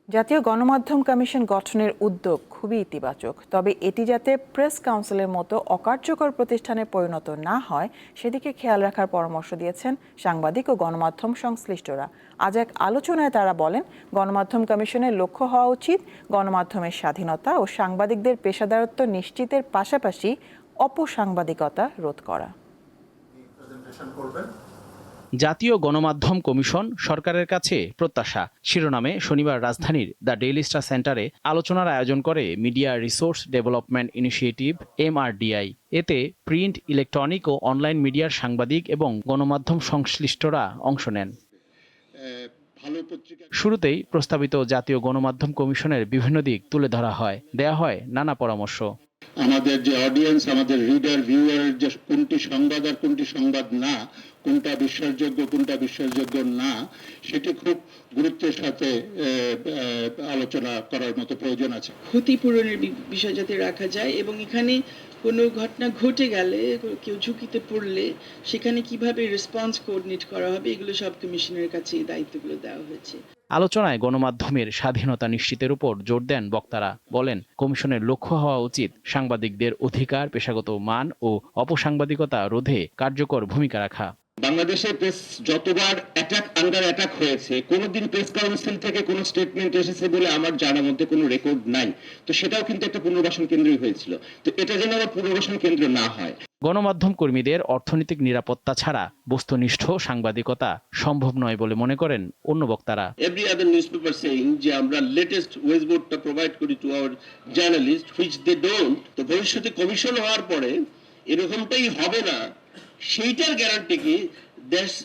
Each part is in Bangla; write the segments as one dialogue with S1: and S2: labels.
S1: জাতীয় গণমাধ্যম কমিশন গঠনের উদ্যোগ খুবই ইতিবাচক, তবে এটি যাতে প্রেস কাউন্সিলের মতো অকার্যকর প্রতিষ্ঠানে পরিণত না হয় সেদিকে খেয়াল রাখার পরামর্শ দিয়েছেন সাংবাদিক ও গণমাধ্যম সংশ্লিষ্টরা। আজ এক আলোচনায় তারা বলেন, গণমাধ্যম কমিশনের লক্ষ্য হওয়া উচিত গণমাধ্যমের স্বাধীনতা ও সাংবাদিকদের পেশাদারত্ব নিশ্চিতের পাশাপাশি অপসাংবাদিকতা রোধ করা।
S2: জাতীয় গণমাধ্যম কমিশন সরকারের কাছে প্রত্যাশা শিরোনামে শনিবার রাজধানীর দ্য ডেইলি স্টার সেন্টারে আলোচনার আয়োজন করে media resource development initiative MRDI। এতে প্রিন্ট, ইলেকট্রনিক ও অনলাইন মিডিয়ার সাংবাদিক এবং গণমাধ্যম সংশ্লিষ্টরা অংশ নেন। শুরুতেই প্রস্তাবিত জাতীয় গণমাধ্যম কমিশনের বিভিন্ন দিক তুলে ধরা হয়, দেয়া হয় নানা পরামর্শ।
S3: আমাদের যে অডিয়েন্স, আমাদের রিডার, ভিউয়ারের যে কোনটি সংবাদ আর কোনটি সংবাদ না, কোনটা বিশ্বাসযোগ্য কোনটা বিশ্বাসযোগ্য না, সেটি খুব গুরুত্বের সাথে আলোচনা করার মতো প্রয়োজন আছে।
S4: ক্ষতিপূরণের বিষয় যাতে রাখা যায় এবং এখানে কোনো ঘটনা ঘটে গেলে, কেউ ঝুঁকিতে পড়লে সেখানে কিভাবে রেসপন্স কোঅর্ডিনেট করা হবে, এগুলো সব কমিশনের কাছে এই দায়িত্বগুলো দেওয়া হয়েছে।
S2: আলোচনায় গণমাধ্যমের স্বাধীনতা নিশ্চিতের উপর জোর দেন বক্তারা। বলেন, কমিশনের লক্ষ্য হওয়া উচিত সাংবাদিকদের অধিকার, পেশাগত মান ও অপসাংবাদিকতা রোধে কার্যকর ভূমিকা রাখা।
S3: বাংলাদেশের প্রেস যতবার আন্ডার অ্যাটাক হয়েছে, কোনোদিন প্রেস কাউন্সিল থেকে কোনো স্টেটমেন্ট এসেছে বলে আমার জানার মধ্যে কোনো রেকর্ড নাই। তো সেটাও কিন্তু একটা পুনর্বাসন কেন্দ্রই হয়েছিল। তো এটা যেন আবার পুনর্বাসন কেন্দ্র না হয়।
S2: গণমাধ্যম কর্মীদের অর্থনৈতিক নিরাপত্তা ছাড়া বস্তুনিষ্ঠ সাংবাদিকতা সম্ভব নয় বলে মনে করেন অন্য বক্তারা।
S3: এভরি আদার নিউজপেপার সেইং যে আমরা লেটেস্ট ওয়েজ বোর্ডটা প্রোভাইড করি to our journalist, which they don't. তো ভবিষ্যতে কমিশন হওয়ার পরে এরকমটাই হবে না, সেইটার গ্যারান্টি কি? That's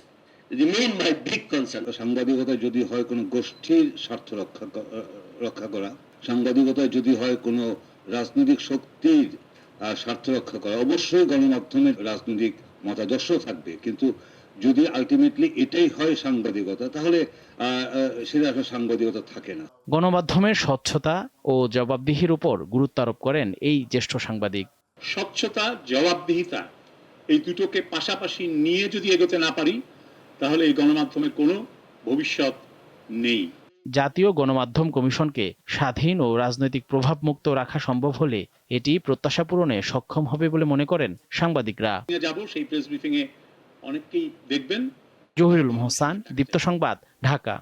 S3: remain my big concern. সাংবাদিকতা যদি হয় কোনো গোষ্ঠীর স্বার্থ রক্ষা করা, সাংবাদিকতা যদি হয় কোনো রাজনৈতিক শক্তির স্বার্থ রক্ষা করা, অবশ্যই গণমাধ্যমের রাজনৈতিক মতাদর্শ থাকবে, কিন্তু যদি আলটিমেটলি এটাই হয় সাংবাদিকতা, তাহলে সেটা আসলে সাংবাদিকতা থাকে না।
S2: গণমাধ্যমের স্বচ্ছতা ও জবাবদিহির উপর গুরুত্ব আরোপ করেন এই জ্যেষ্ঠ সাংবাদিক।
S5: স্বচ্ছতা, জবাবদিহিতা এই দুটোকে পাশাপাশি নিয়ে যদি এগোতে না পারি, তাহলে এই গণমাধ্যমের কোনো ভবিষ্যৎ নেই।
S2: জাতীয় গণমাধ্যম কমিশনকে স্বাধীন ও রাজনৈতিক প্রভাবমুক্ত রাখা সম্ভব হলে এটি প্রত্যাশা পূরণে সক্ষম হবে বলে মনে করেন সাংবাদিকরা।
S5: যাব সেই প্রেস ব্রিফিং এ অনেককেই দেখবেন।
S2: জহিরুল মোহসান, দীপ্ত সংবাদ, ঢাকা।